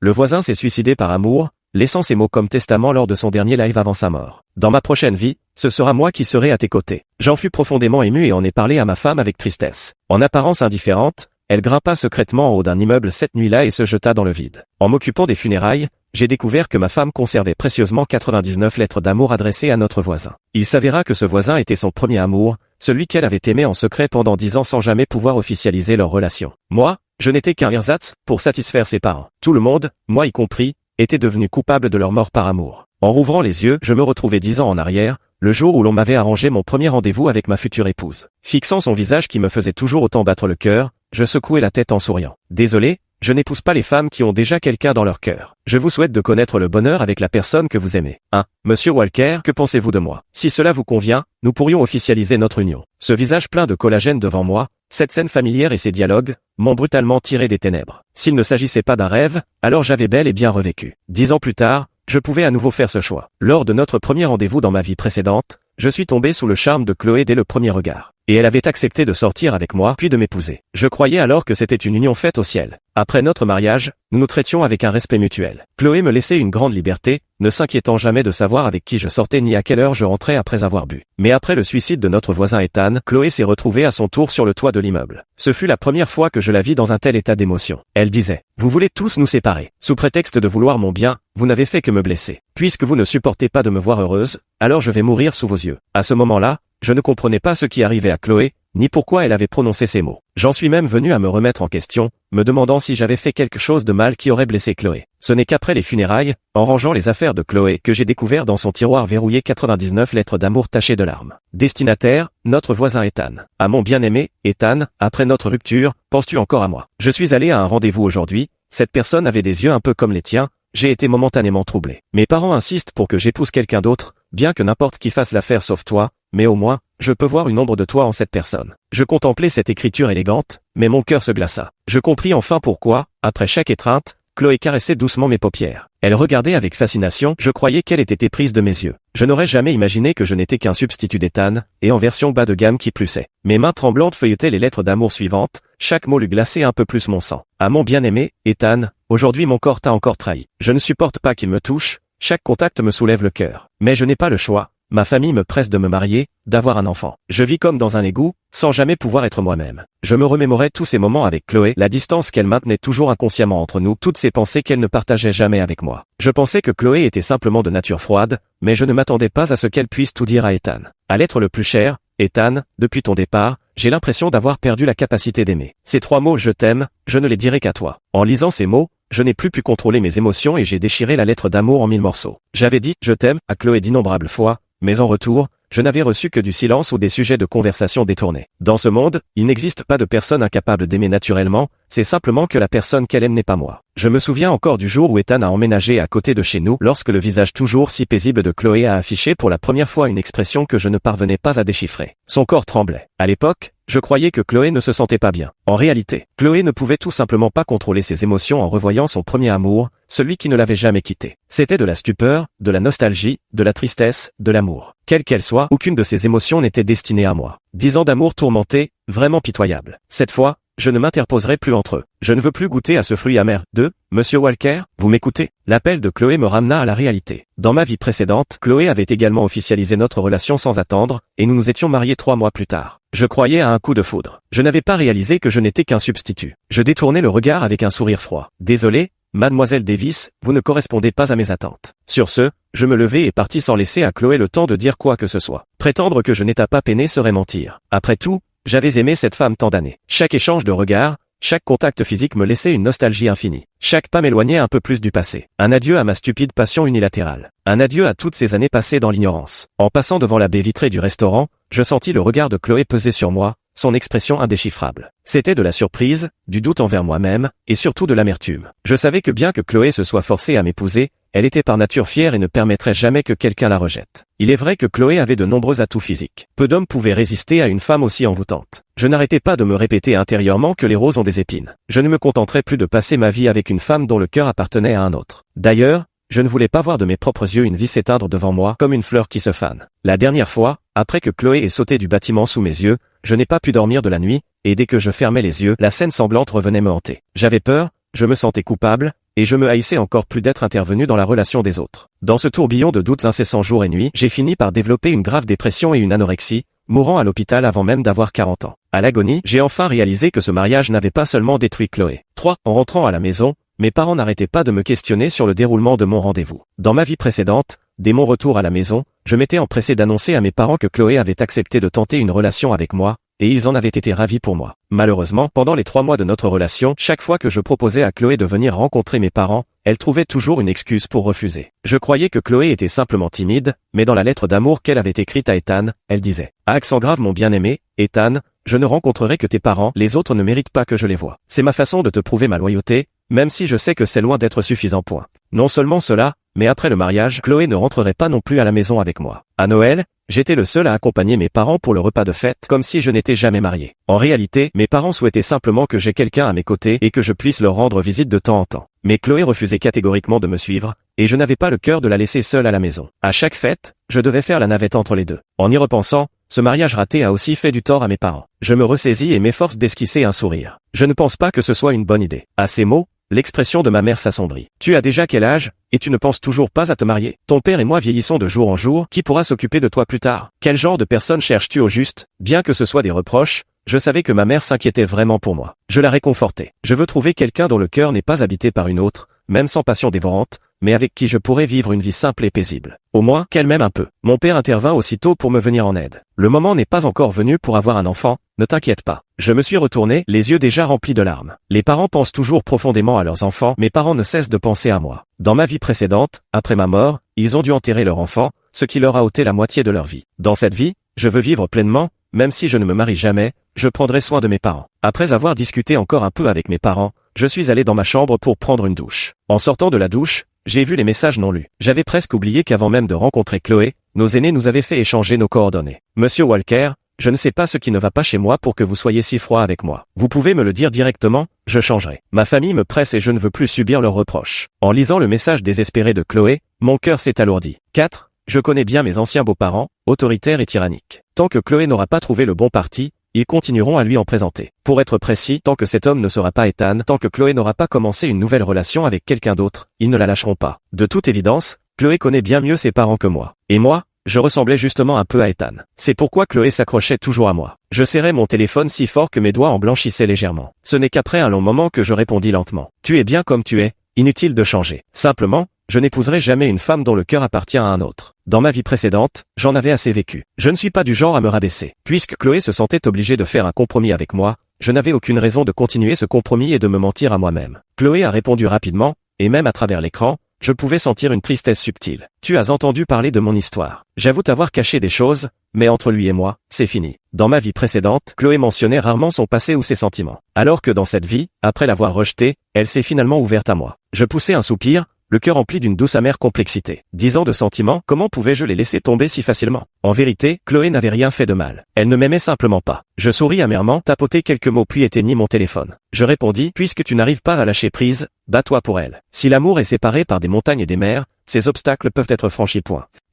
Le voisin s'est suicidé par amour, laissant ces mots comme testament lors de son dernier live avant sa mort. Dans ma prochaine vie, ce sera moi qui serai à tes côtés. J'en fus profondément ému et en ai parlé à ma femme avec tristesse. En apparence indifférente, elle grimpa secrètement en haut d'un immeuble cette nuit-là et se jeta dans le vide. En m'occupant des funérailles, j'ai découvert que ma femme conservait précieusement 99 lettres d'amour adressées à notre voisin. Il s'avéra que ce voisin était son premier amour, celui qu'elle avait aimé en secret pendant 10 ans sans jamais pouvoir officialiser leur relation. Moi, je n'étais qu'un ersatz pour satisfaire ses parents. Tout le monde, moi y compris, était devenu coupable de leur mort par amour. En rouvrant les yeux, je me retrouvais 10 ans en arrière, le jour où l'on m'avait arrangé mon premier rendez-vous avec ma future épouse. Fixant son visage qui me faisait toujours autant battre le cœur, je secouai la tête en souriant. Désolé, je n'épouse pas les femmes qui ont déjà quelqu'un dans leur cœur. Je vous souhaite de connaître le bonheur avec la personne que vous aimez. Monsieur Walker, que pensez-vous de moi? Si cela vous convient, nous pourrions officialiser notre union. Ce visage plein de collagène devant moi, cette scène familière et ces dialogues, m'ont brutalement tiré des ténèbres. S'il ne s'agissait pas d'un rêve, alors j'avais bel et bien revécu. 10 ans plus tard, je pouvais à nouveau faire ce choix. Lors de notre premier rendez-vous dans ma vie précédente, je suis tombé sous le charme de Chloé dès le premier regard. Et elle avait accepté de sortir avec moi puis de m'épouser. Je croyais alors que c'était une union faite au ciel. Après notre mariage, nous nous traitions avec un respect mutuel. Chloé me laissait une grande liberté, ne s'inquiétant jamais de savoir avec qui je sortais ni à quelle heure je rentrais après avoir bu. Mais après le suicide de notre voisin Ethan, Chloé s'est retrouvée à son tour sur le toit de l'immeuble. Ce fut la première fois que je la vis dans un tel état d'émotion. Elle disait: « Vous voulez tous nous séparer. Sous prétexte de vouloir mon bien, vous n'avez fait que me blesser. Puisque vous ne supportez pas de me voir heureuse, alors je vais mourir sous vos yeux. » À ce moment-là, je ne comprenais pas ce qui arrivait à Chloé, ni pourquoi elle avait prononcé ces mots. J'en suis même venu à me remettre en question, me demandant si j'avais fait quelque chose de mal qui aurait blessé Chloé. Ce n'est qu'après les funérailles, en rangeant les affaires de Chloé, que j'ai découvert dans son tiroir verrouillé 99 lettres d'amour tachées de larmes. Destinataire, notre voisin Ethan. À mon bien-aimé, Ethan, après notre rupture, penses-tu encore à moi? Je suis allé à un rendez-vous aujourd'hui, cette personne avait des yeux un peu comme les tiens, j'ai été momentanément troublé. Mes parents insistent pour que j'épouse quelqu'un d'autre, bien que n'importe qui fasse l'affaire sauf toi, mais au moins, je peux voir une ombre de toi en cette personne. Je contemplais cette écriture élégante, mais mon cœur se glaça. Je compris enfin pourquoi, après chaque étreinte, Chloé caressait doucement mes paupières. Elle regardait avec fascination, je croyais qu'elle était éprise de mes yeux. Je n'aurais jamais imaginé que je n'étais qu'un substitut d'Ethan, et en version bas de gamme qui plus est. Mes mains tremblantes feuilletaient les lettres d'amour suivantes, chaque mot lui glaçait un peu plus mon sang. À mon bien-aimé, Ethan, aujourd'hui mon corps t'a encore trahi. Je ne supporte pas qu'il me touche, chaque contact me soulève le cœur. Mais je n'ai pas le choix. Ma famille me presse de me marier, d'avoir un enfant. Je vis comme dans un égout, sans jamais pouvoir être moi-même. Je me remémorais tous ces moments avec Chloé, la distance qu'elle maintenait toujours inconsciemment entre nous, toutes ces pensées qu'elle ne partageait jamais avec moi. Je pensais que Chloé était simplement de nature froide, mais je ne m'attendais pas à ce qu'elle puisse tout dire à Ethan. À l'être le plus cher, Ethan, depuis ton départ, j'ai l'impression d'avoir perdu la capacité d'aimer. Ces 3 mots « je t'aime », je ne les dirai qu'à toi. En lisant ces mots, je n'ai plus pu contrôler mes émotions et j'ai déchiré la lettre d'amour en 1000 morceaux. J'avais dit « je t'aime » à Chloé d'innombrables fois, mais en retour, je n'avais reçu que du silence ou des sujets de conversation détournés. Dans ce monde, il n'existe pas de personne incapable d'aimer naturellement, c'est simplement que la personne qu'elle aime n'est pas moi. Je me souviens encore du jour où Ethan a emménagé à côté de chez nous lorsque le visage toujours si paisible de Chloé a affiché pour la première fois une expression que je ne parvenais pas à déchiffrer. Son corps tremblait. À l'époque, je croyais que Chloé ne se sentait pas bien. En réalité, Chloé ne pouvait tout simplement pas contrôler ses émotions en revoyant son premier amour, celui qui ne l'avait jamais quitté. C'était de la stupeur, de la nostalgie, de la tristesse, de l'amour. Quelle qu'elle soit, aucune de ces émotions n'était destinée à moi. 10 ans d'amour tourmenté, vraiment pitoyable. Cette fois, je ne m'interposerai plus entre eux. Je ne veux plus goûter à ce fruit amer. Monsieur Walker, vous m'écoutez? L'appel de Chloé me ramena à la réalité. Dans ma vie précédente, Chloé avait également officialisé notre relation sans attendre, et nous nous étions mariés 3 mois plus tard. Je croyais à un coup de foudre. Je n'avais pas réalisé que je n'étais qu'un substitut. Je détournais le regard avec un sourire froid. Désolé, Mademoiselle Davis, vous ne correspondez pas à mes attentes. Sur ce, je me levai et partis sans laisser à Chloé le temps de dire quoi que ce soit. Prétendre que je n'étais pas peiné serait mentir. Après tout, j'avais aimé cette femme tant d'années. Chaque échange de regards, chaque contact physique me laissait une nostalgie infinie. Chaque pas m'éloignait un peu plus du passé. Un adieu à ma stupide passion unilatérale. Un adieu à toutes ces années passées dans l'ignorance. En passant devant la baie vitrée du restaurant, je sentis le regard de Chloé peser sur moi, son expression indéchiffrable. C'était de la surprise, du doute envers moi-même, et surtout de l'amertume. Je savais que bien que Chloé se soit forcée à m'épouser, elle était par nature fière et ne permettrait jamais que quelqu'un la rejette. Il est vrai que Chloé avait de nombreux atouts physiques. Peu d'hommes pouvaient résister à une femme aussi envoûtante. Je n'arrêtais pas de me répéter intérieurement que les roses ont des épines. Je ne me contenterais plus de passer ma vie avec une femme dont le cœur appartenait à un autre. D'ailleurs, je ne voulais pas voir de mes propres yeux une vie s'éteindre devant moi comme une fleur qui se fane. La dernière fois, après que Chloé ait sauté du bâtiment sous mes yeux, je n'ai pas pu dormir de la nuit, et dès que je fermais les yeux, la scène sanglante revenait me hanter. J'avais peur, je me sentais coupable, et je me haïssais encore plus d'être intervenu dans la relation des autres. Dans ce tourbillon de doutes incessants jour et nuit, j'ai fini par développer une grave dépression et une anorexie, mourant à l'hôpital avant même d'avoir 40 ans. À l'agonie, j'ai enfin réalisé que ce mariage n'avait pas seulement détruit Chloé. 3. En rentrant à la maison, mes parents n'arrêtaient pas de me questionner sur le déroulement de mon rendez-vous. Dans ma vie précédente, dès mon retour à la maison, je m'étais empressé d'annoncer à mes parents que Chloé avait accepté de tenter une relation avec moi, et ils en avaient été ravis pour moi. Malheureusement, pendant les 3 mois de notre relation, chaque fois que je proposais à Chloé de venir rencontrer mes parents, elle trouvait toujours une excuse pour refuser. Je croyais que Chloé était simplement timide, mais dans la lettre d'amour qu'elle avait écrite à Ethan, elle disait « À accent grave mon bien-aimé, Ethan, je ne rencontrerai que tes parents, les autres ne méritent pas que je les voie. C'est ma façon de te prouver ma loyauté, même si je sais que c'est loin d'être suffisant. » Non seulement cela, mais après le mariage, Chloé ne rentrerait pas non plus à la maison avec moi. À Noël, j'étais le seul à accompagner mes parents pour le repas de fête, comme si je n'étais jamais marié. En réalité, mes parents souhaitaient simplement que j'aie quelqu'un à mes côtés et que je puisse leur rendre visite de temps en temps. Mais Chloé refusait catégoriquement de me suivre, et je n'avais pas le cœur de la laisser seule à la maison. À chaque fête, je devais faire la navette entre les deux. En y repensant, ce mariage raté a aussi fait du tort à mes parents. Je me ressaisis et m'efforce d'esquisser un sourire. Je ne pense pas que ce soit une bonne idée. À ces mots, l'expression de ma mère s'assombrit. Tu as déjà quel âge, et tu ne penses toujours pas à te marier? Ton père et moi vieillissons de jour en jour, qui pourra s'occuper de toi plus tard? Quel genre de personne cherches-tu au juste? Bien que ce soit des reproches, je savais que ma mère s'inquiétait vraiment pour moi. Je la réconfortais. Je veux trouver quelqu'un dont le cœur n'est pas habité par une autre, même sans passion dévorante, mais avec qui je pourrais vivre une vie simple et paisible. Au moins, qu'elle m'aime un peu. Mon père intervint aussitôt pour me venir en aide. Le moment n'est pas encore venu pour avoir un enfant, ne t'inquiète pas. Je me suis retourné, les yeux déjà remplis de larmes. Les parents pensent toujours profondément à leurs enfants, mes parents ne cessent de penser à moi. Dans ma vie précédente, après ma mort, ils ont dû enterrer leur enfant, ce qui leur a ôté la moitié de leur vie. Dans cette vie, je veux vivre pleinement, même si je ne me marie jamais, je prendrai soin de mes parents. Après avoir discuté encore un peu avec mes parents, je suis allé dans ma chambre pour prendre une douche. En sortant de la douche, j'ai vu les messages non lus. J'avais presque oublié qu'avant même de rencontrer Chloé, nos aînés nous avaient fait échanger nos coordonnées. Monsieur Walker, je ne sais pas ce qui ne va pas chez moi pour que vous soyez si froid avec moi. Vous pouvez me le dire directement, je changerai. Ma famille me presse et je ne veux plus subir leurs reproches. En lisant le message désespéré de Chloé, mon cœur s'est alourdi. 4. Je connais bien mes anciens beaux-parents, autoritaires et tyranniques. Tant que Chloé n'aura pas trouvé le bon parti, ils continueront à lui en présenter. Pour être précis, tant que cet homme ne sera pas Ethan, tant que Chloé n'aura pas commencé une nouvelle relation avec quelqu'un d'autre, ils ne la lâcheront pas. De toute évidence, Chloé connaît bien mieux ses parents que moi. Et moi, je ressemblais justement un peu à Ethan. C'est pourquoi Chloé s'accrochait toujours à moi. Je serrais mon téléphone si fort que mes doigts en blanchissaient légèrement. Ce n'est qu'après un long moment que je répondis lentement. Tu es bien comme tu es, inutile de changer. Simplement, je n'épouserai jamais une femme dont le cœur appartient à un autre. Dans ma vie précédente, j'en avais assez vécu. Je ne suis pas du genre à me rabaisser. Puisque Chloé se sentait obligée de faire un compromis avec moi, je n'avais aucune raison de continuer ce compromis et de me mentir à moi-même. Chloé a répondu rapidement, et même à travers l'écran, je pouvais sentir une tristesse subtile. Tu as entendu parler de mon histoire. J'avoue t'avoir caché des choses, mais entre lui et moi, c'est fini. Dans ma vie précédente, Chloé mentionnait rarement son passé ou ses sentiments. Alors que dans cette vie, après l'avoir rejeté, elle s'est finalement ouverte à moi. Je poussai un soupir, le cœur empli d'une douce amère complexité. 10 ans de sentiments, comment pouvais-je les laisser tomber si facilement? En vérité, Chloé n'avait rien fait de mal. Elle ne m'aimait simplement pas. Je souris amèrement, tapotai quelques mots puis éteignis mon téléphone. Je répondis, puisque tu n'arrives pas à lâcher prise, bats-toi pour elle. Si l'amour est séparé par des montagnes et des mers, ces obstacles peuvent être franchis.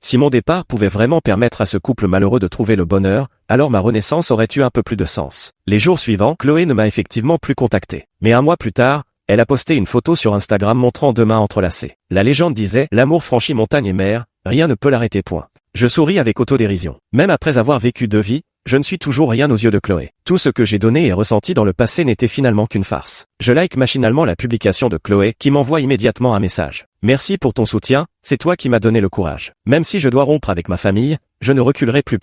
Si mon départ pouvait vraiment permettre à ce couple malheureux de trouver le bonheur, alors ma renaissance aurait eu un peu plus de sens. Les jours suivants, Chloé ne m'a effectivement plus contacté. Mais un mois plus tard, elle a posté une photo sur Instagram montrant 2 mains entrelacées. La légende disait « L'amour franchit montagne et mer, rien ne peut l'arrêter. » Je souris avec autodérision. Même après avoir vécu 2 vies, je ne suis toujours rien aux yeux de Chloé. Tout ce que j'ai donné et ressenti dans le passé n'était finalement qu'une farce. Je like machinalement la publication de Chloé qui m'envoie immédiatement un message. « Merci pour ton soutien, c'est toi qui m'as donné le courage. Même si je dois rompre avec ma famille, je ne reculerai plus. »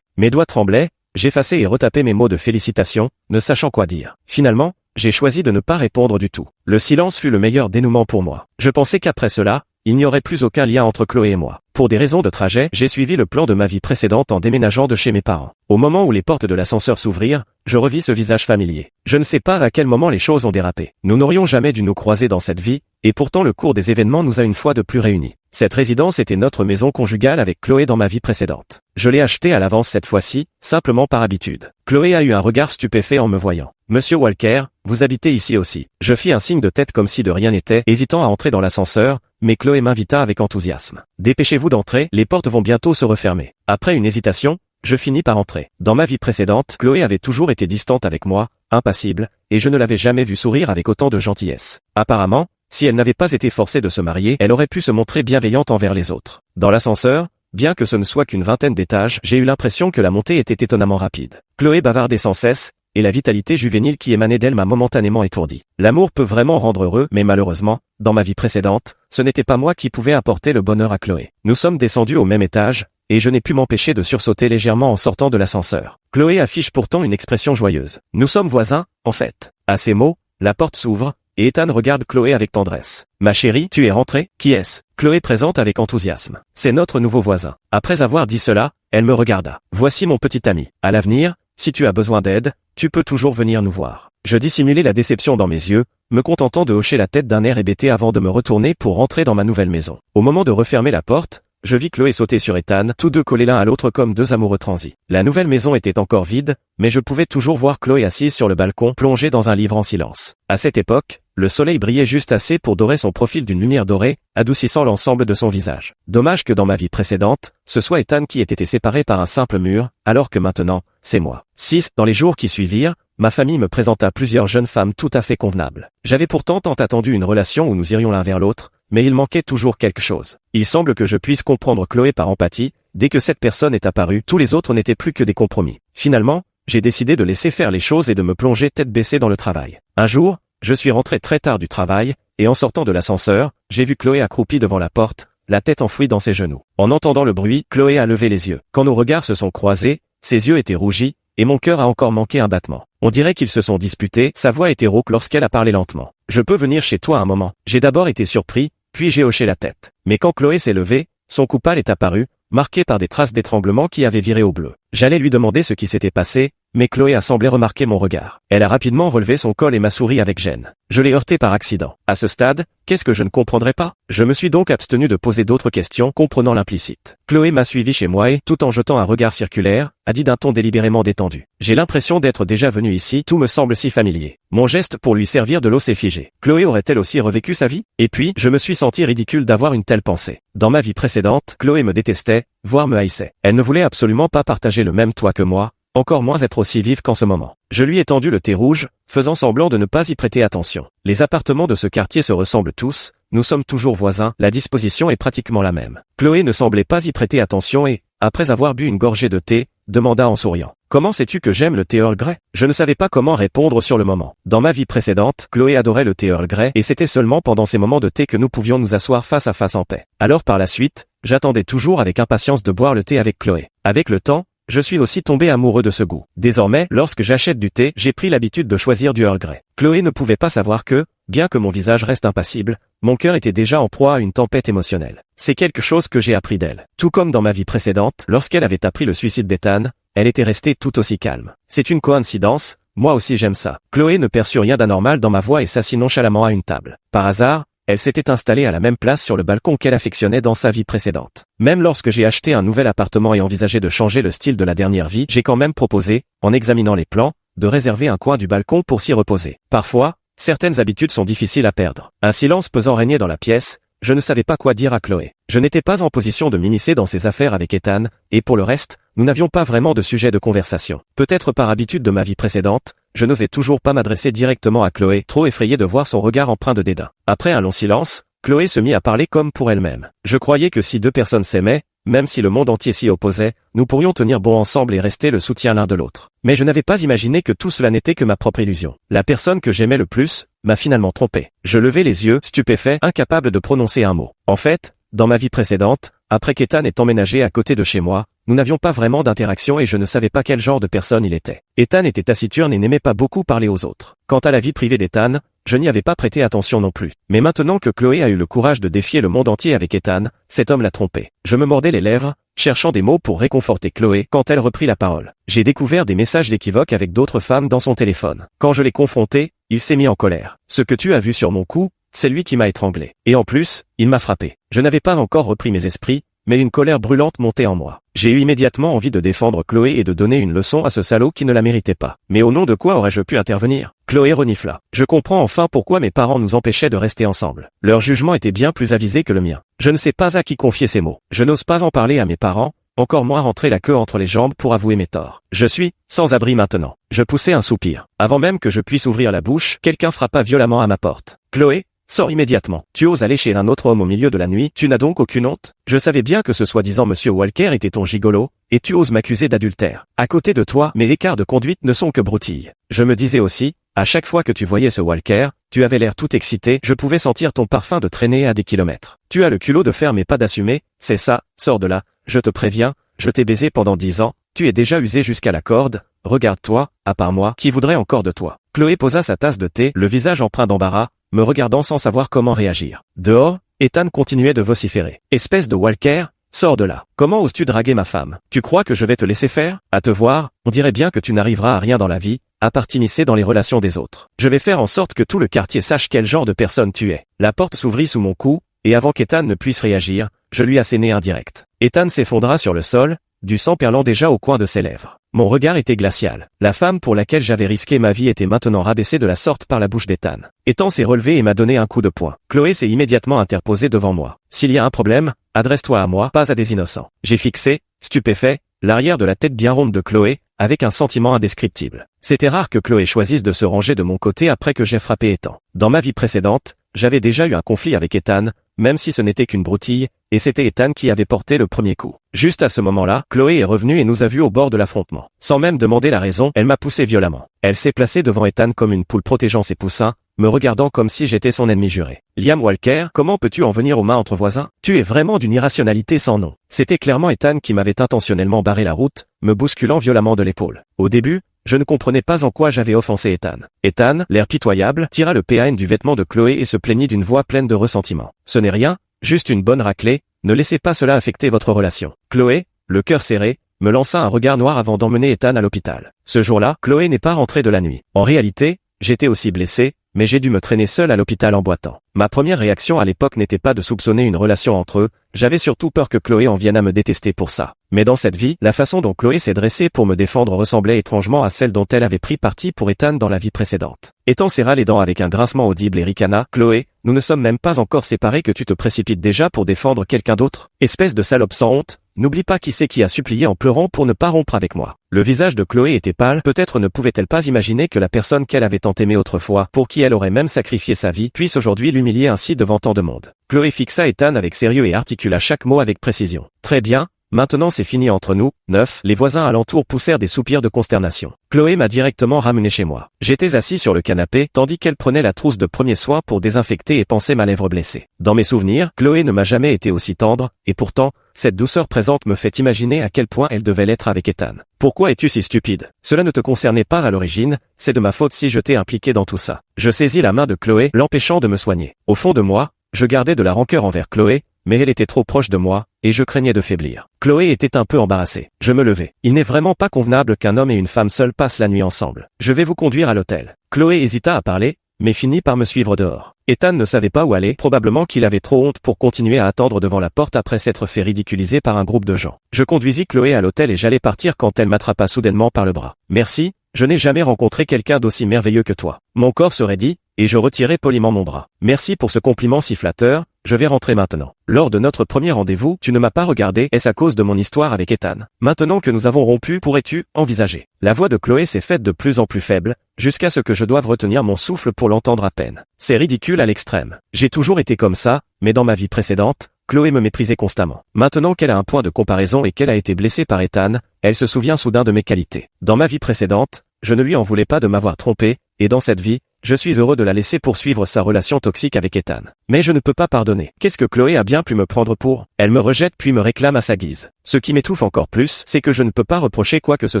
Mes doigts tremblaient, j'effaçai et retapais mes mots de félicitations, ne sachant quoi dire. Finalement, j'ai choisi de ne pas répondre du tout. Le silence fut le meilleur dénouement pour moi. Je pensais qu'après cela, il n'y aurait plus aucun lien entre Chloé et moi. Pour des raisons de trajet, j'ai suivi le plan de ma vie précédente en déménageant de chez mes parents. Au moment où les portes de l'ascenseur s'ouvrirent, je revis ce visage familier. Je ne sais pas à quel moment les choses ont dérapé. Nous n'aurions jamais dû nous croiser dans cette vie, et pourtant le cours des événements nous a une fois de plus réunis. Cette résidence était notre maison conjugale avec Chloé dans ma vie précédente. Je l'ai achetée à l'avance cette fois-ci, simplement par habitude. Chloé a eu un regard stupéfait en me voyant. « Monsieur Walker, vous habitez ici aussi ?» Je fis un signe de tête comme si de rien n'était, hésitant à entrer dans l'ascenseur, mais Chloé m'invita avec enthousiasme. « Dépêchez-vous d'entrer, les portes vont bientôt se refermer. » Après une hésitation, je finis par entrer. Dans ma vie précédente, Chloé avait toujours été distante avec moi, impassible, et je ne l'avais jamais vue sourire avec autant de gentillesse. Apparemment, Si elle n'avait pas été forcée de se marier, elle aurait pu se montrer bienveillante envers les autres. Dans l'ascenseur, bien que ce ne soit qu'une vingtaine d'étages, j'ai eu l'impression que la montée était étonnamment rapide. Chloé bavardait sans cesse, et la vitalité juvénile qui émanait d'elle m'a momentanément étourdi. L'amour peut vraiment rendre heureux, mais malheureusement, dans ma vie précédente, ce n'était pas moi qui pouvais apporter le bonheur à Chloé. Nous sommes descendus au même étage, et je n'ai pu m'empêcher de sursauter légèrement en sortant de l'ascenseur. Chloé affiche pourtant une expression joyeuse. Nous sommes voisins, en fait. À ces mots, la porte s'ouvre, et Ethan regarde Chloé avec tendresse. Ma chérie, tu es rentrée? Qui est-ce? Chloé présente avec enthousiasme. C'est notre nouveau voisin. Après avoir dit cela, elle me regarda. Voici mon petit ami. À l'avenir, si tu as besoin d'aide, tu peux toujours venir nous voir. Je dissimulai la déception dans mes yeux, me contentant de hocher la tête d'un air hébété avant de me retourner pour rentrer dans ma nouvelle maison. Au moment de refermer la porte, je vis Chloé sauter sur Ethan, tous deux collés l'un à l'autre comme deux amoureux transis. La nouvelle maison était encore vide, mais je pouvais toujours voir Chloé assise sur le balcon, plongée dans un livre en silence. À cette époque, le soleil brillait juste assez pour dorer son profil d'une lumière dorée, adoucissant l'ensemble de son visage. Dommage que dans ma vie précédente, ce soit Ethan qui ait été séparé par un simple mur, alors que maintenant, c'est moi. 6. Dans les jours qui suivirent, ma famille me présenta plusieurs jeunes femmes tout à fait convenables. J'avais pourtant tant attendu une relation où nous irions l'un vers l'autre, mais il manquait toujours quelque chose. Il semble que je puisse comprendre Chloé par empathie, dès que cette personne est apparue, tous les autres n'étaient plus que des compromis. Finalement, j'ai décidé de laisser faire les choses et de me plonger tête baissée dans le travail. Un jour, je suis rentré très tard du travail, et en sortant de l'ascenseur, j'ai vu Chloé accroupie devant la porte, la tête enfouie dans ses genoux. En entendant le bruit, Chloé a levé les yeux. Quand nos regards se sont croisés, ses yeux étaient rougis, et mon cœur a encore manqué un battement. On dirait qu'ils se sont disputés, sa voix était rauque lorsqu'elle a parlé lentement. Je peux venir chez toi un moment. J'ai d'abord été surpris, puis j'ai hoché la tête. Mais quand Chloé s'est levée, son cou pâle est apparu, marqué par des traces d'étranglement qui avaient viré au bleu. J'allais lui demander ce qui s'était passé, mais Chloé a semblé remarquer mon regard. Elle a rapidement relevé son col et m'a souri avec gêne. Je l'ai heurté par accident. À ce stade, qu'est-ce que je ne comprendrais pas? Je me suis donc abstenu de poser d'autres questions, comprenant l'implicite. Chloé m'a suivi chez moi et, tout en jetant un regard circulaire, a dit d'un ton délibérément détendu. J'ai l'impression d'être déjà venu ici, tout me semble si familier. Mon geste pour lui servir de l'eau s'est figé. Chloé aurait-elle aussi revécu sa vie? Et puis, je me suis senti ridicule d'avoir une telle pensée. Dans ma vie précédente, Chloé me détestait, voire me haïssait. Elle ne voulait absolument pas partager le même toit que moi, encore moins être aussi vive qu'en ce moment. Je lui ai tendu le thé rouge, faisant semblant de ne pas y prêter attention. Les appartements de ce quartier se ressemblent tous, nous sommes toujours voisins, la disposition est pratiquement la même. Chloé ne semblait pas y prêter attention et, après avoir bu une gorgée de thé, demanda en souriant. Comment sais-tu que j'aime le thé Earl Grey? Je ne savais pas comment répondre sur le moment. Dans ma vie précédente, Chloé adorait le thé Earl Grey et c'était seulement pendant ces moments de thé que nous pouvions nous asseoir face à face en paix. Alors par la suite, j'attendais toujours avec impatience de boire le thé avec Chloé. Avec le temps, je suis aussi tombé amoureux de ce goût. Désormais, lorsque j'achète du thé, j'ai pris l'habitude de choisir du Earl Grey. Chloé ne pouvait pas savoir que, bien que mon visage reste impassible, mon cœur était déjà en proie à une tempête émotionnelle. C'est quelque chose que j'ai appris d'elle. Tout comme dans ma vie précédente, lorsqu'elle avait appris le suicide d'Ethan, elle était restée tout aussi calme. C'est une coïncidence, moi aussi j'aime ça. Chloé ne perçut rien d'anormal dans ma voix et s'assit nonchalamment à une table. Par hasard, elle s'était installée à la même place sur le balcon qu'elle affectionnait dans sa vie précédente. Même lorsque j'ai acheté un nouvel appartement et envisagé de changer le style de la dernière vie, j'ai quand même proposé, en examinant les plans, de réserver un coin du balcon pour s'y reposer. Parfois, certaines habitudes sont difficiles à perdre. Un silence pesant régnait dans la pièce, je ne savais pas quoi dire à Chloé. Je n'étais pas en position de m'immiscer dans ses affaires avec Ethan, et pour le reste, nous n'avions pas vraiment de sujet de conversation. Peut-être par habitude de ma vie précédente, je n'osais toujours pas m'adresser directement à Chloé, trop effrayé de voir son regard empreint de dédain. Après un long silence, Chloé se mit à parler comme pour elle-même. Je croyais que si deux personnes s'aimaient, même si le monde entier s'y opposait, nous pourrions tenir bon ensemble et rester le soutien l'un de l'autre. Mais je n'avais pas imaginé que tout cela n'était que ma propre illusion. La personne que j'aimais le plus m'a finalement trompé. Je levai les yeux, stupéfait, incapable de prononcer un mot. En fait, dans ma vie précédente, après qu'Ethan ait emménagé à côté de chez moi, nous n'avions pas vraiment d'interaction et je ne savais pas quel genre de personne il était. Ethan était taciturne et n'aimait pas beaucoup parler aux autres. Quant à la vie privée d'Ethan, je n'y avais pas prêté attention non plus. Mais maintenant que Chloé a eu le courage de défier le monde entier avec Ethan, cet homme l'a trompé. Je me mordais les lèvres, cherchant des mots pour réconforter Chloé quand elle reprit la parole. J'ai découvert des messages d'équivoque avec d'autres femmes dans son téléphone. Quand je l'ai confronté, il s'est mis en colère. Ce que tu as vu sur mon cou, c'est lui qui m'a étranglé. Et en plus, il m'a frappé. Je n'avais pas encore repris mes esprits, mais une colère brûlante montait en moi. J'ai eu immédiatement envie de défendre Chloé et de donner une leçon à ce salaud qui ne la méritait pas. Mais au nom de quoi aurais-je pu intervenir? Chloé renifla. Je comprends enfin pourquoi mes parents nous empêchaient de rester ensemble. Leur jugement était bien plus avisé que le mien. Je ne sais pas à qui confier ces mots. Je n'ose pas en parler à mes parents, encore moins rentrer la queue entre les jambes pour avouer mes torts. Je suis sans abri maintenant. Je poussai un soupir. Avant même que je puisse ouvrir la bouche, quelqu'un frappa violemment à ma porte. Chloé, Sors immédiatement. Tu oses aller chez un autre homme au milieu de la nuit, tu n'as donc aucune honte? Je savais bien que ce soi-disant monsieur Walker était ton gigolo, et tu oses m'accuser d'adultère. À côté de toi, mes écarts de conduite ne sont que broutilles. Je me disais aussi, à chaque fois que tu voyais ce Walker, tu avais l'air tout excité, je pouvais sentir ton parfum de traîner à des kilomètres. Tu as le culot de faire mais pas d'assumer, c'est ça, sors de là, je te préviens, je t'ai baisé pendant 10 ans, tu es déjà usé jusqu'à la corde, regarde-toi, à part moi, qui voudrait encore de toi? Chloé posa sa tasse de thé, le visage empreint d'embarras, me regardant sans savoir comment réagir. Dehors, Ethan continuait de vociférer. Espèce de Walker, sors de là. Comment oses-tu draguer ma femme? Tu crois que je vais te laisser faire? À te voir, on dirait bien que tu n'arriveras à rien dans la vie, à part t'immiscer dans les relations des autres. Je vais faire en sorte que tout le quartier sache quel genre de personne tu es. La porte s'ouvrit sous mon cou, et avant qu'Ethan ne puisse réagir, je lui assénai un direct. Ethan s'effondra sur le sol, du sang perlant déjà au coin de ses lèvres. Mon regard était glacial. La femme pour laquelle j'avais risqué ma vie était maintenant rabaissée de la sorte par la bouche d'Ethan. Ethan s'est relevé et m'a donné un coup de poing. Chloé s'est immédiatement interposée devant moi. S'il y a un problème, adresse-toi à moi, pas à des innocents. J'ai fixé, stupéfait, l'arrière de la tête bien ronde de Chloé, avec un sentiment indescriptible. C'était rare que Chloé choisisse de se ranger de mon côté après que j'ai frappé Ethan. Dans ma vie précédente, j'avais déjà eu un conflit avec Ethan, même si ce n'était qu'une broutille, et c'était Ethan qui avait porté le premier coup. Juste à ce moment-là, Chloé est revenue et nous a vus au bord de l'affrontement. Sans même demander la raison, elle m'a poussé violemment. Elle s'est placée devant Ethan comme une poule protégeant ses poussins, me regardant comme si j'étais son ennemi juré. Liam Walker, comment peux-tu en venir aux mains entre voisins? Tu es vraiment d'une irrationalité sans nom. C'était clairement Ethan qui m'avait intentionnellement barré la route, me bousculant violemment de l'épaule. Au début, je ne comprenais pas en quoi j'avais offensé Ethan. Ethan, l'air pitoyable, tira le PAN du vêtement de Chloé et se plaignit d'une voix pleine de ressentiment. Ce n'est rien, juste une bonne raclée, ne laissez pas cela affecter votre relation. Chloé, le cœur serré, me lança un regard noir avant d'emmener Ethan à l'hôpital. Ce jour-là, Chloé n'est pas rentrée de la nuit. En réalité, j'étais aussi blessé, mais j'ai dû me traîner seul à l'hôpital en boitant. Ma première réaction à l'époque n'était pas de soupçonner une relation entre eux, j'avais surtout peur que Chloé en vienne à me détester pour ça. Mais dans cette vie, la façon dont Chloé s'est dressée pour me défendre ressemblait étrangement à celle dont elle avait pris parti pour Ethan dans la vie précédente. Ethan serra les dents avec un grincement audible et ricana. Chloé, nous ne sommes même pas encore séparés que tu te précipites déjà pour défendre quelqu'un d'autre? Espèce de salope sans honte, n'oublie pas qui c'est qui a supplié en pleurant pour ne pas rompre avec moi. Le visage de Chloé était pâle, peut-être ne pouvait-elle pas imaginer que la personne qu'elle avait tant aimée autrefois, pour qui elle aurait même sacrifié sa vie, puisse aujourd'hui l'humilier ainsi devant tant de monde. Chloé fixa Ethan avec sérieux et articula chaque mot avec précision. Très bien, maintenant c'est fini entre nous. 9. Les voisins alentours poussèrent des soupirs de consternation. Chloé m'a directement ramené chez moi. J'étais assis sur le canapé, tandis qu'elle prenait la trousse de premiers soins pour désinfecter et panser ma lèvre blessée. Dans mes souvenirs, Chloé ne m'a jamais été aussi tendre, et pourtant, cette douceur présente me fait imaginer à quel point elle devait l'être avec Ethan. Pourquoi es-tu si stupide? Cela ne te concernait pas à l'origine, c'est de ma faute si je t'ai impliqué dans tout ça. Je saisis la main de Chloé, l'empêchant de me soigner. Au fond de moi, je gardais de la rancœur envers Chloé, mais elle était trop proche de moi, et je craignais de faiblir. Chloé était un peu embarrassée. Je me levai. Il n'est vraiment pas convenable qu'un homme et une femme seuls passent la nuit ensemble. Je vais vous conduire à l'hôtel. Chloé hésita à parler, mais finit par me suivre dehors. Ethan ne savait pas où aller, probablement qu'il avait trop honte pour continuer à attendre devant la porte après s'être fait ridiculiser par un groupe de gens. Je conduisis Chloé à l'hôtel et j'allais partir quand elle m'attrapa soudainement par le bras. Merci, je n'ai jamais rencontré quelqu'un d'aussi merveilleux que toi. Mon corps se raidit, et je retirai poliment mon bras. Merci pour ce compliment si flatteur, je vais rentrer maintenant. Lors de notre premier rendez-vous, tu ne m'as pas regardé, est-ce à cause de mon histoire avec Ethan? Maintenant que nous avons rompu, pourrais-tu envisager? La voix de Chloé s'est faite de plus en plus faible, jusqu'à ce que je doive retenir mon souffle pour l'entendre à peine. C'est ridicule à l'extrême. J'ai toujours été comme ça, mais dans ma vie précédente, Chloé me méprisait constamment. Maintenant qu'elle a un point de comparaison et qu'elle a été blessée par Ethan, elle se souvient soudain de mes qualités. Dans ma vie précédente, je ne lui en voulais pas de m'avoir trompé, et dans cette vie, je suis heureux de la laisser poursuivre sa relation toxique avec Ethan. Mais je ne peux pas pardonner. Qu'est-ce que Chloé a bien pu me prendre pour? Elle me rejette puis me réclame à sa guise. Ce qui m'étouffe encore plus, c'est que je ne peux pas reprocher quoi que ce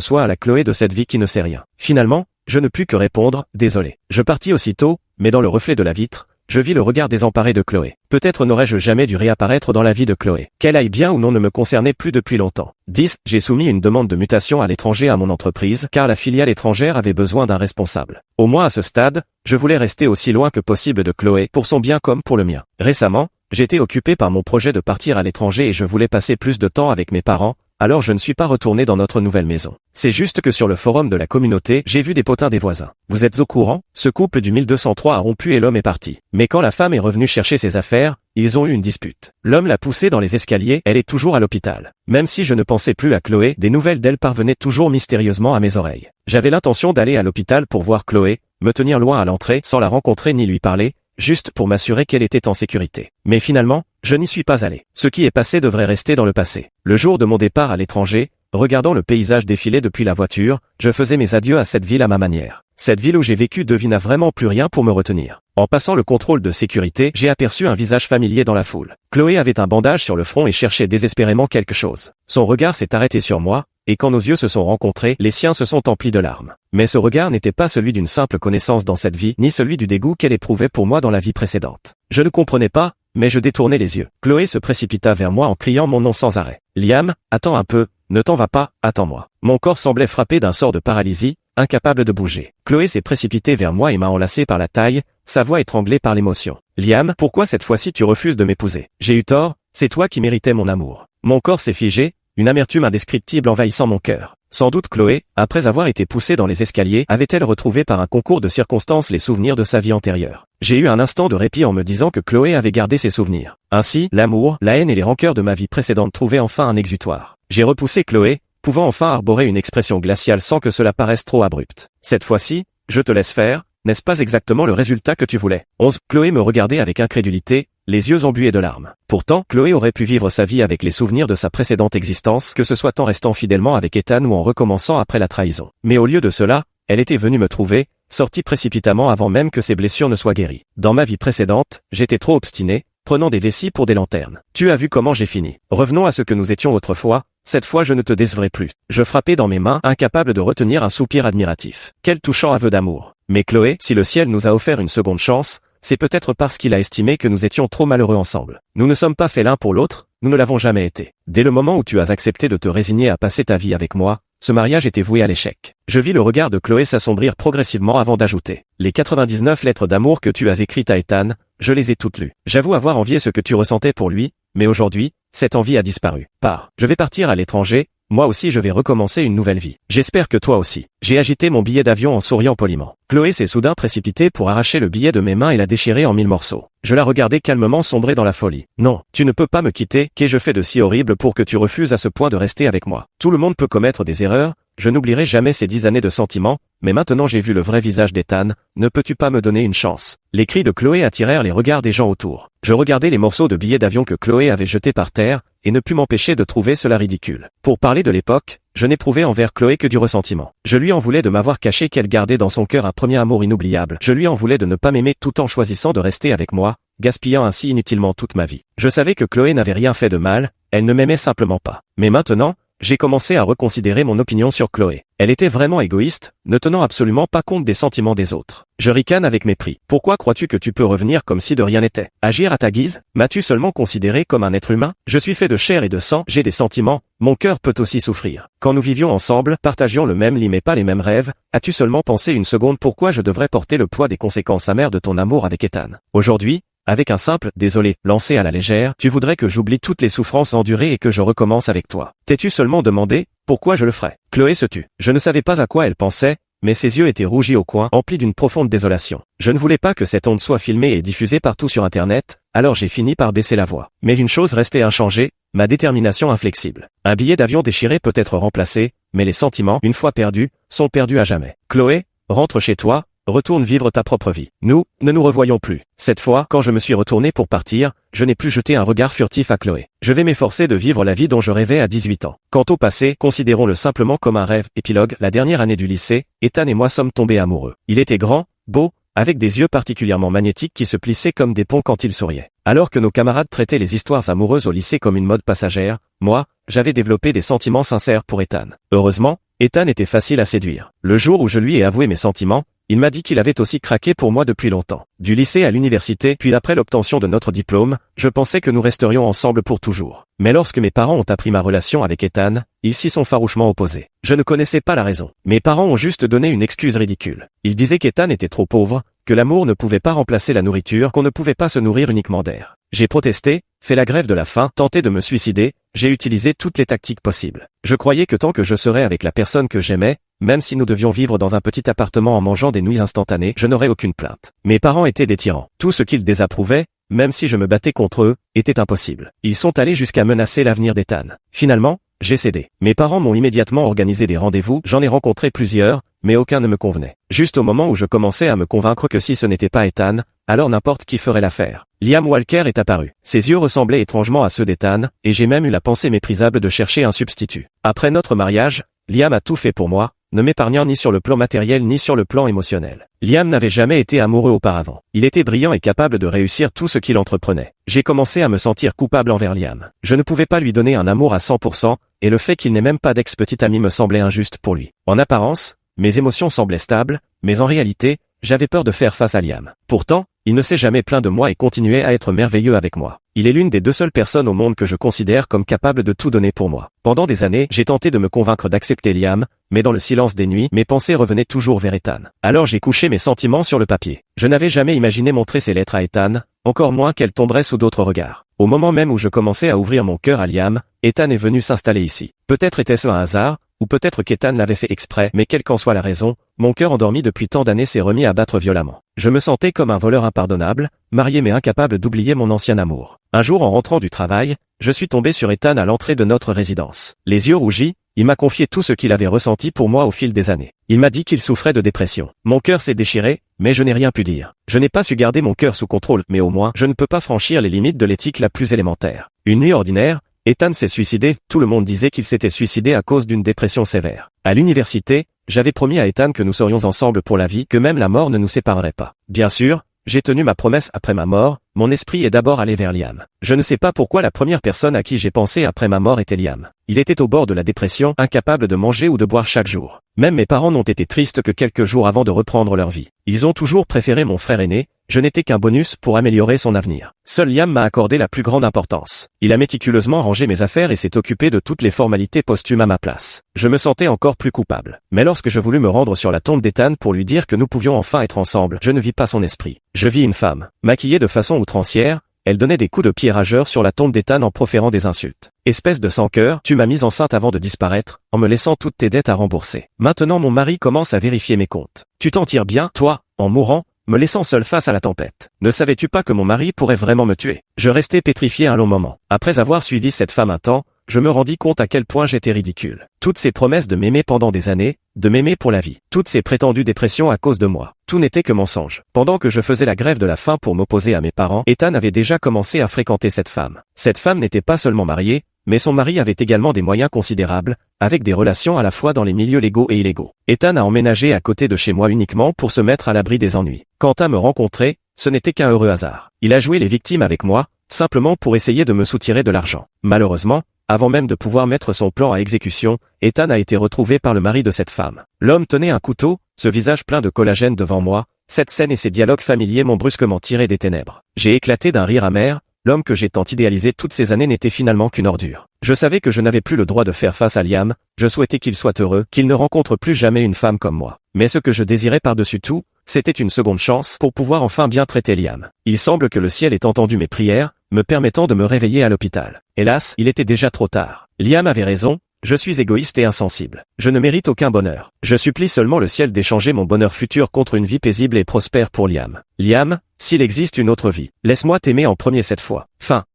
soit à la Chloé de cette vie qui ne sait rien. Finalement, je ne pus que répondre, désolé. Je partis aussitôt, mais dans le reflet de la vitre, je vis le regard désemparé de Chloé. Peut-être n'aurais-je jamais dû réapparaître dans la vie de Chloé. Qu'elle aille bien ou non ne me concernait plus depuis longtemps. 10. J'ai soumis une demande de mutation à l'étranger à mon entreprise car la filiale étrangère avait besoin d'un responsable. Au moins à ce stade, je voulais rester aussi loin que possible de Chloé pour son bien comme pour le mien. Récemment, j'étais occupé par mon projet de partir à l'étranger et je voulais passer plus de temps avec mes parents, alors je ne suis pas retourné dans notre nouvelle maison. C'est juste que sur le forum de la communauté, j'ai vu des potins des voisins. Vous êtes au courant? Ce couple du 1203 a rompu et l'homme est parti. Mais quand la femme est revenue chercher ses affaires, ils ont eu une dispute. L'homme l'a poussée dans les escaliers, elle est toujours à l'hôpital. Même si je ne pensais plus à Chloé, des nouvelles d'elle parvenaient toujours mystérieusement à mes oreilles. J'avais l'intention d'aller à l'hôpital pour voir Chloé, me tenir loin à l'entrée sans la rencontrer ni lui parler, juste pour m'assurer qu'elle était en sécurité. Mais finalement, je n'y suis pas allé. Ce qui est passé devrait rester dans le passé. Le jour de mon départ à l'étranger, regardant le paysage défiler depuis la voiture, je faisais mes adieux à cette ville à ma manière. Cette ville où j'ai vécu devina vraiment plus rien pour me retenir. En passant le contrôle de sécurité, j'ai aperçu un visage familier dans la foule. Chloé avait un bandage sur le front et cherchait désespérément quelque chose. Son regard s'est arrêté sur moi, et quand nos yeux se sont rencontrés, les siens se sont emplis de larmes. Mais ce regard n'était pas celui d'une simple connaissance dans cette vie, ni celui du dégoût qu'elle éprouvait pour moi dans la vie précédente. Je ne comprenais pas, mais je détournais les yeux. Chloé se précipita vers moi en criant mon nom sans arrêt. « Liam, attends un peu, ne t'en va pas, attends-moi. » Mon corps semblait frappé d'un sort de paralysie, incapable de bouger. Chloé s'est précipitée vers moi et m'a enlacé par la taille, sa voix étranglée par l'émotion. « Liam, pourquoi cette fois-ci tu refuses de m'épouser? J'ai eu tort, c'est toi qui méritais mon amour. » Mon corps s'est figé, une amertume indescriptible envahissant mon cœur. Sans doute Chloé, après avoir été poussée dans les escaliers, avait-elle retrouvé par un concours de circonstances les souvenirs de sa vie antérieure. J'ai eu un instant de répit en me disant que Chloé avait gardé ses souvenirs. Ainsi, l'amour, la haine et les rancœurs de ma vie précédente trouvaient enfin un exutoire. J'ai repoussé Chloé, pouvant enfin arborer une expression glaciale sans que cela paraisse trop abrupt. Cette fois-ci, je te laisse faire, n'est-ce pas exactement le résultat que tu voulais? 11. Chloé me regardait avec incrédulité, les yeux embués de larmes. Pourtant, Chloé aurait pu vivre sa vie avec les souvenirs de sa précédente existence, que ce soit en restant fidèlement avec Ethan ou en recommençant après la trahison. Mais au lieu de cela, elle était venue me trouver, sortie précipitamment avant même que ses blessures ne soient guéries. Dans ma vie précédente, j'étais trop obstiné, prenant des vessies pour des lanternes. Tu as vu comment j'ai fini. Revenons à ce que nous étions autrefois, cette fois je ne te décevrai plus. Je frappais dans mes mains, incapable de retenir un soupir admiratif. Quel touchant aveu d'amour. Mais Chloé, si le ciel nous a offert une seconde chance, c'est peut-être parce qu'il a estimé que nous étions trop malheureux ensemble. Nous ne sommes pas faits l'un pour l'autre, nous ne l'avons jamais été. Dès le moment où tu as accepté de te résigner à passer ta vie avec moi, ce mariage était voué à l'échec. Je vis le regard de Chloé s'assombrir progressivement avant d'ajouter. Les 99 lettres d'amour que tu as écrites à Ethan, je les ai toutes lues. J'avoue avoir envié ce que tu ressentais pour lui, mais aujourd'hui, cette envie a disparu. Pars. Je vais partir à l'étranger, moi aussi je vais recommencer une nouvelle vie. J'espère que toi aussi. J'ai agité mon billet d'avion en souriant poliment. Chloé s'est soudain précipitée pour arracher le billet de mes mains et la déchirer en 1000 morceaux. Je la regardais calmement sombrer dans la folie. Non, tu ne peux pas me quitter, qu'ai-je fait de si horrible pour que tu refuses à ce point de rester avec moi? Tout le monde peut commettre des erreurs, je n'oublierai jamais ces 10 années de sentiments, mais maintenant j'ai vu le vrai visage d'Ethan, ne peux-tu pas me donner une chance? Les cris de Chloé attirèrent les regards des gens autour. Je regardais les morceaux de billets d'avion que Chloé avait jetés par terre, et ne pus m'empêcher de trouver cela ridicule. Pour parler de l'époque, je n'éprouvais envers Chloé que du ressentiment. Je lui en voulais de m'avoir caché qu'elle gardait dans son cœur un premier amour inoubliable. Je lui en voulais de ne pas m'aimer tout en choisissant de rester avec moi, gaspillant ainsi inutilement toute ma vie. Je savais que Chloé n'avait rien fait de mal, elle ne m'aimait simplement pas. Mais maintenant, j'ai commencé à reconsidérer mon opinion sur Chloé. Elle était vraiment égoïste, ne tenant absolument pas compte des sentiments des autres. Je ricane avec mépris. Pourquoi crois-tu que tu peux revenir comme si de rien n'était? Agir à ta guise? M'as-tu seulement considéré comme un être humain? Je suis fait de chair et de sang, j'ai des sentiments, mon cœur peut aussi souffrir. Quand nous vivions ensemble, partagions le même lit mais pas les mêmes rêves, as-tu seulement pensé une seconde pourquoi je devrais porter le poids des conséquences amères de ton amour avec Ethan? Aujourd'hui, avec un simple « désolé » lancé à la légère, tu voudrais que j'oublie toutes les souffrances endurées et que je recommence avec toi. T'es-tu seulement demandé pourquoi je le ferais? Chloé se tut. Je ne savais pas à quoi elle pensait, mais ses yeux étaient rougis au coin, emplis d'une profonde désolation. Je ne voulais pas que cette honte soit filmée et diffusée partout sur Internet, alors j'ai fini par baisser la voix. Mais une chose restait inchangée, ma détermination inflexible. Un billet d'avion déchiré peut être remplacé, mais les sentiments, une fois perdus, sont perdus à jamais. Chloé, rentre chez toi. Retourne vivre ta propre vie. Nous, ne nous revoyons plus. Cette fois, quand je me suis retourné pour partir, je n'ai plus jeté un regard furtif à Chloé. Je vais m'efforcer de vivre la vie dont je rêvais à 18 ans. Quant au passé, considérons-le simplement comme un rêve. Épilogue, la dernière année du lycée, Ethan et moi sommes tombés amoureux. Il était grand, beau, avec des yeux particulièrement magnétiques qui se plissaient comme des ponts quand il souriait. Alors que nos camarades traitaient les histoires amoureuses au lycée comme une mode passagère, moi, j'avais développé des sentiments sincères pour Ethan. Heureusement, Ethan était facile à séduire. Le jour où je lui ai avoué mes sentiments, il m'a dit qu'il avait aussi craqué pour moi depuis longtemps. Du lycée à l'université, puis après l'obtention de notre diplôme, je pensais que nous resterions ensemble pour toujours. Mais lorsque mes parents ont appris ma relation avec Ethan, ils s'y sont farouchement opposés. Je ne connaissais pas la raison. Mes parents ont juste donné une excuse ridicule. Ils disaient qu'Ethan était trop pauvre, que l'amour ne pouvait pas remplacer la nourriture, qu'on ne pouvait pas se nourrir uniquement d'air. J'ai protesté, fait la grève de la faim, tenté de me suicider, j'ai utilisé toutes les tactiques possibles. Je croyais que tant que je serais avec la personne que j'aimais, même si nous devions vivre dans un petit appartement en mangeant des nuits instantanées, je n'aurais aucune plainte. Mes parents étaient des tyrans. Tout ce qu'ils désapprouvaient, même si je me battais contre eux, était impossible. Ils sont allés jusqu'à menacer l'avenir d'Ethan. Finalement, j'ai cédé. Mes parents m'ont immédiatement organisé des rendez-vous, j'en ai rencontré plusieurs, mais aucun ne me convenait. Juste au moment où je commençais à me convaincre que si ce n'était pas Ethan, alors n'importe qui ferait l'affaire. Liam Walker est apparu. Ses yeux ressemblaient étrangement à ceux d'Ethan, et j'ai même eu la pensée méprisable de chercher un substitut. Après notre mariage, Liam a tout fait pour moi, ne m'épargnant ni sur le plan matériel ni sur le plan émotionnel. Liam n'avait jamais été amoureux auparavant. Il était brillant et capable de réussir tout ce qu'il entreprenait. J'ai commencé à me sentir coupable envers Liam. Je ne pouvais pas lui donner un amour à 100%, et le fait qu'il n'ait même pas d'ex-petite amie me semblait injuste pour lui. En apparence, mes émotions semblaient stables, mais en réalité, j'avais peur de faire face à Liam. Pourtant, il ne s'est jamais plaint de moi et continuait à être merveilleux avec moi. Il est l'une des 2 seules personnes au monde que je considère comme capable de tout donner pour moi. Pendant des années, j'ai tenté de me convaincre d'accepter Liam, mais dans le silence des nuits, mes pensées revenaient toujours vers Ethan. Alors j'ai couché mes sentiments sur le papier. Je n'avais jamais imaginé montrer ces lettres à Ethan, encore moins qu'elles tomberaient sous d'autres regards. Au moment même où je commençais à ouvrir mon cœur à Liam, Ethan est venu s'installer ici. Peut-être était-ce un hasard, ou peut-être qu'Ethan l'avait fait exprès, mais quelle qu'en soit la raison, mon cœur endormi depuis tant d'années s'est remis à battre violemment. Je me sentais comme un voleur impardonnable, marié mais incapable d'oublier mon ancien amour. Un jour en rentrant du travail, je suis tombé sur Ethan à l'entrée de notre résidence. Les yeux rougis, il m'a confié tout ce qu'il avait ressenti pour moi au fil des années. Il m'a dit qu'il souffrait de dépression. Mon cœur s'est déchiré, mais je n'ai rien pu dire. Je n'ai pas su garder mon cœur sous contrôle, mais au moins, je ne peux pas franchir les limites de l'éthique la plus élémentaire. Une nuit ordinaire, Ethan s'est suicidé, tout le monde disait qu'il s'était suicidé à cause d'une dépression sévère. À l'université, j'avais promis à Ethan que nous serions ensemble pour la vie, que même la mort ne nous séparerait pas. Bien sûr, j'ai tenu ma promesse après ma mort, mon esprit est d'abord allé vers Liam. Je ne sais pas pourquoi la première personne à qui j'ai pensé après ma mort était Liam. Il était au bord de la dépression, incapable de manger ou de boire chaque jour. Même mes parents n'ont été tristes que quelques jours avant de reprendre leur vie. Ils ont toujours préféré mon frère aîné, je n'étais qu'un bonus pour améliorer son avenir. Seul Liam m'a accordé la plus grande importance. Il a méticuleusement rangé mes affaires et s'est occupé de toutes les formalités posthumes à ma place. Je me sentais encore plus coupable. Mais lorsque je voulus me rendre sur la tombe d'Ethan pour lui dire que nous pouvions enfin être ensemble, je ne vis pas son esprit. Je vis une femme, maquillée de façon outrancière, elle donnait des coups de pied rageurs sur la tombe d'Ethan en proférant des insultes. Espèce de sans-cœur, tu m'as mise enceinte avant de disparaître, en me laissant toutes tes dettes à rembourser. Maintenant mon mari commence à vérifier mes comptes. Tu t'en tires bien, toi, en mourant, me laissant seul face à la tempête. Ne savais-tu pas que mon mari pourrait vraiment me tuer? Je restais pétrifié un long moment. Après avoir suivi cette femme un temps, je me rendis compte à quel point j'étais ridicule. Toutes ces promesses de m'aimer pendant des années, de m'aimer pour la vie. Toutes ces prétendues dépressions à cause de moi. Tout n'était que mensonge. Pendant que je faisais la grève de la faim pour m'opposer à mes parents, Ethan avait déjà commencé à fréquenter cette femme. Cette femme n'était pas seulement mariée, mais son mari avait également des moyens considérables, avec des relations à la fois dans les milieux légaux et illégaux. Ethan a emménagé à côté de chez moi uniquement pour se mettre à l'abri des ennuis. Quant à me rencontrer, ce n'était qu'un heureux hasard. Il a joué les victimes avec moi, simplement pour essayer de me soutirer de l'argent. Malheureusement, avant même de pouvoir mettre son plan à exécution, Ethan a été retrouvé par le mari de cette femme. L'homme tenait un couteau, ce visage plein de collagène devant moi, cette scène et ces dialogues familiers m'ont brusquement tiré des ténèbres. J'ai éclaté d'un rire amer, l'homme que j'ai tant idéalisé toutes ces années n'était finalement qu'une ordure. Je savais que je n'avais plus le droit de faire face à Liam, je souhaitais qu'il soit heureux, qu'il ne rencontre plus jamais une femme comme moi. Mais ce que je désirais par-dessus tout, c'était une seconde chance pour pouvoir enfin bien traiter Liam. Il semble que le ciel ait entendu mes prières, me permettant de me réveiller à l'hôpital. Hélas, il était déjà trop tard. Liam avait raison, je suis égoïste et insensible. Je ne mérite aucun bonheur. Je supplie seulement le ciel d'échanger mon bonheur futur contre une vie paisible et prospère pour Liam. Liam, s'il existe une autre vie, laisse-moi t'aimer en premier cette fois. Fin.